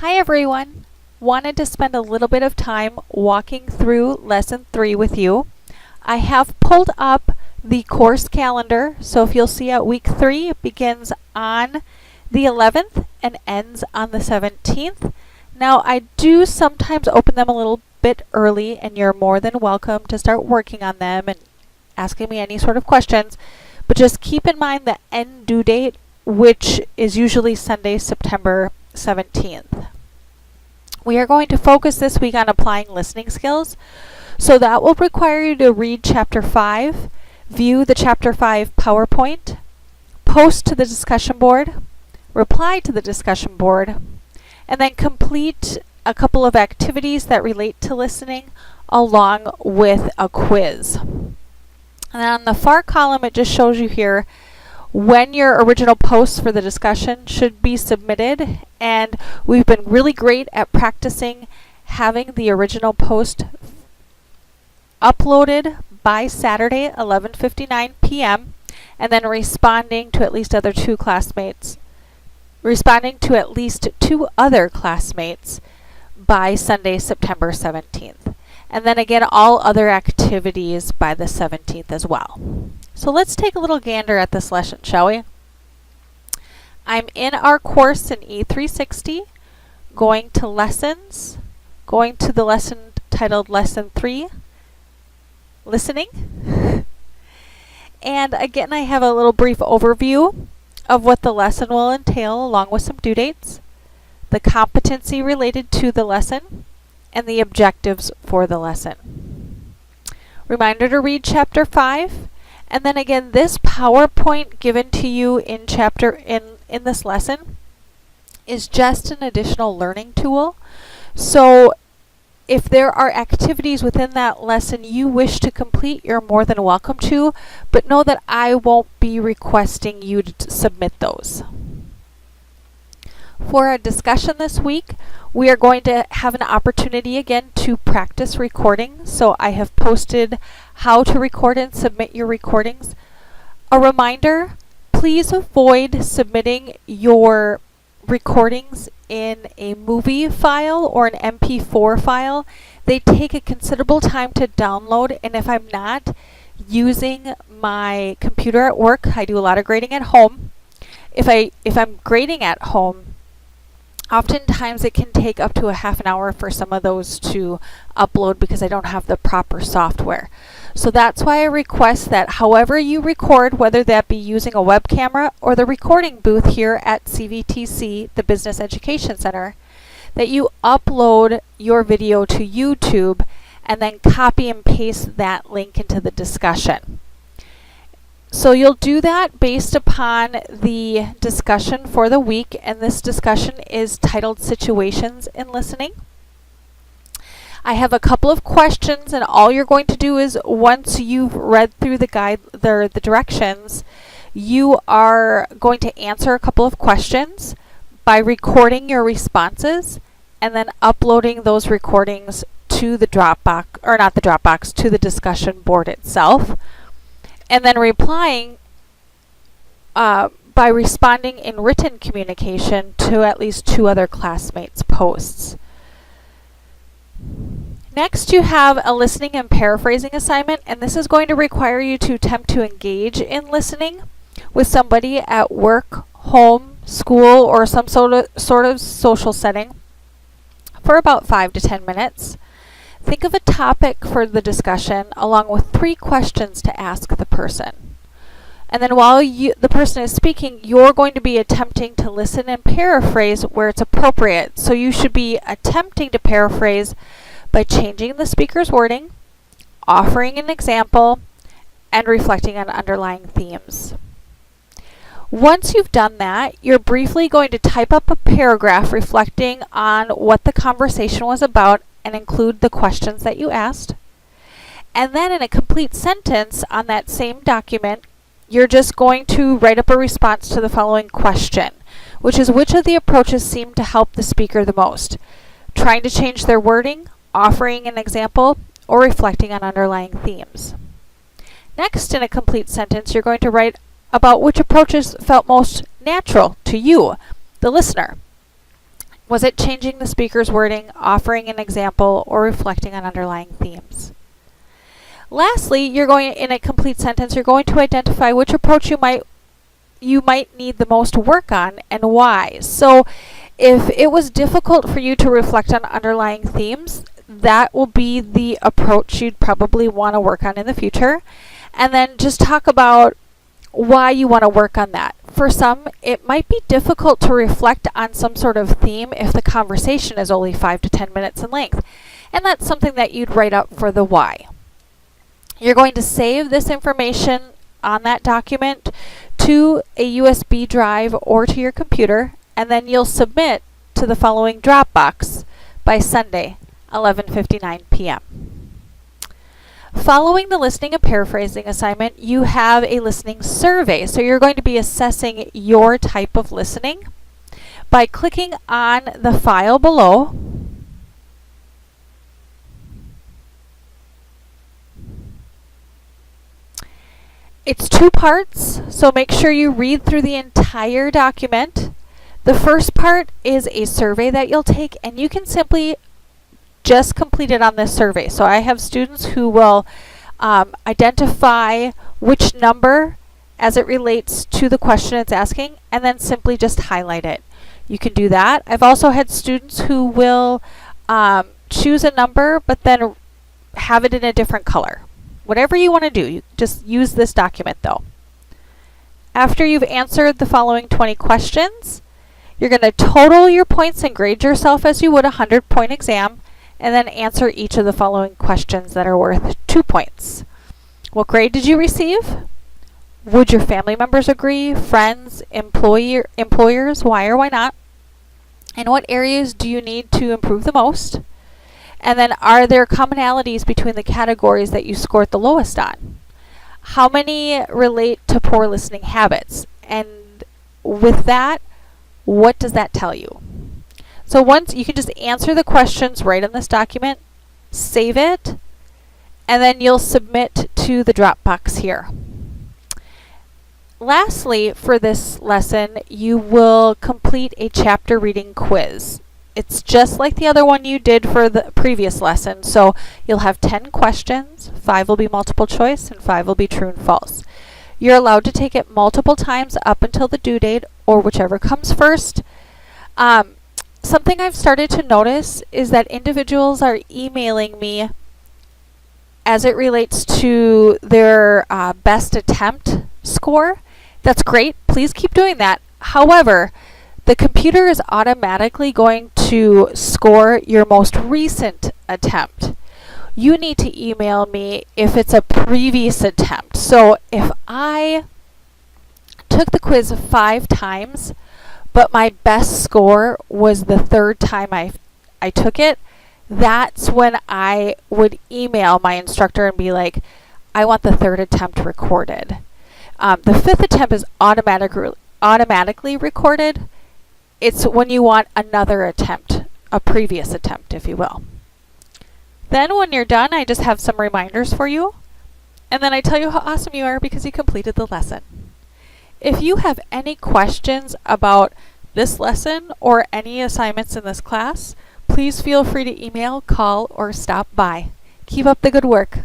Hi everyone! Wanted to spend a little bit of time walking through Lesson 3 with you. I have pulled up the course calendar, so if you'll see at week 3, it begins on the 11th and ends on the 17th. Now I do sometimes open them a little bit early, and you're more than welcome to start working on them and asking me any sort of questions, but just keep in mind the end due date, which is usually Sunday, September 17th. We are going to focus this week on applying listening skills, so that will require you to read Chapter 5, view the Chapter 5 PowerPoint, post to the discussion board, reply to the discussion board, and then complete a couple of activities that relate to listening along with a quiz. And then on the far column, it just shows you here when your original posts for the discussion should be submitted, and we've been really great at practicing having the original post uploaded by Saturday 11:59 p.m. and then responding to at least two other classmates by Sunday, September 17th. And then again, all other activities by the 17th as well. So let's take a little gander at this lesson, shall we? I'm in our course in E360, going to Lessons, going to the lesson titled Lesson 3, Listening. And again, I have a little brief overview of what the lesson will entail, along with some due dates, the competency related to the lesson, and the objectives for the lesson. Reminder to read Chapter 5. And then again, this PowerPoint given to you in this lesson is just an additional learning tool. So if there are activities within that lesson you wish to complete, you're more than welcome to, but know that I won't be requesting you to submit those. For our discussion this week, we are going to have an opportunity again to practice recording. So I have posted how to record and submit your recordings. A reminder, please avoid submitting your recordings in a movie file or an MP4 file. They take a considerable time to download, and if I'm not using my computer at work, I do a lot of grading at home. If I'm grading at home, oftentimes it can take up to a half an hour for some of those to upload because I don't have the proper software. So that's why I request that however you record, whether that be using a web camera or the recording booth here at CVTC, the Business Education Center, that you upload your video to YouTube and then copy and paste that link into the discussion. So you'll do that based upon the discussion for the week, and this discussion is titled Situations in Listening. I have a couple of questions, and all you're going to do is once you've read through the directions, you are going to answer a couple of questions by recording your responses and then uploading those recordings to the to the discussion board itself. And then replying by responding in written communication to at least 2 other classmates' posts. Next, you have a listening and paraphrasing assignment, and this is going to require you to attempt to engage in listening with somebody at work, home, school, or some sort of social setting for about 5 to 10 minutes. Think of a topic for the discussion along with 3 questions to ask the person. And then while the person is speaking, you're going to be attempting to listen and paraphrase where it's appropriate. So you should be attempting to paraphrase by changing the speaker's wording, offering an example, and reflecting on underlying themes. Once you've done that, you're briefly going to type up a paragraph reflecting on what the conversation was about and include the questions that you asked. And then in a complete sentence on that same document, you're just going to write up a response to the following question, which is which of the approaches seem to help the speaker the most? Trying to change their wording, offering an example, or reflecting on underlying themes. Next, in a complete sentence, you're going to write about which approaches felt most natural to you, the listener. Was it changing the speaker's wording, offering an example, or reflecting on underlying themes? Lastly, in a complete sentence, you're going to identify which approach you might need the most work on and why. So if it was difficult for you to reflect on underlying themes, that will be the approach you'd probably want to work on in the future. And then just talk about why you want to work on that. For some, it might be difficult to reflect on some sort of theme if the conversation is only 5 to 10 minutes in length. And that's something that you'd write up for the why. You're going to save this information on that document to a USB drive or to your computer, and then you'll submit to the following Dropbox by Sunday, 11:59 p.m. Following the listening and paraphrasing assignment, you have a listening survey. So you're going to be assessing your type of listening by clicking on the file below. It's 2 parts, so make sure you read through the entire document. The first part is a survey that you'll take, and you can simply just complete it on this survey. So I have students who will identify which number as it relates to the question it's asking, and then simply just highlight it. You can do that. I've also had students who will choose a number, but then have it in a different color. Whatever you want to do, you just use this document though. After you've answered the following 20 questions, you're going to total your points and grade yourself as you would a 100-point exam, and then answer each of the following questions that are worth 2 points. What grade did you receive? Would your family members agree? Friends, employers, why or why not? And what areas do you need to improve the most? And then are there commonalities between the categories that you scored the lowest on? How many relate to poor listening habits? And with that, what does that tell you? So once you can just answer the questions right in this document, save it, and then you'll submit to the Dropbox here. Lastly, for this lesson, you will complete a chapter reading quiz. It's just like the other one you did for the previous lesson. So you'll have 10 questions, 5 will be multiple choice, and 5 will be true and false. You're allowed to take it multiple times up until the due date, or whichever comes first. Something I've started to notice is that individuals are emailing me as it relates to their best attempt score. That's great. Please keep doing that. However, the computer is automatically going to score your most recent attempt. You need to email me if it's a previous attempt. So if I took the quiz 5 times, but my best score was the 3rd time I took it, that's when I would email my instructor and be like, I want the 3rd attempt recorded. The 5th attempt is automatically recorded. It's when you want another attempt, a previous attempt, if you will. Then when you're done, I just have some reminders for you, and then I tell you how awesome you are because you completed the lesson. If you have any questions about this lesson or any assignments in this class, please feel free to email, call, or stop by. Keep up the good work.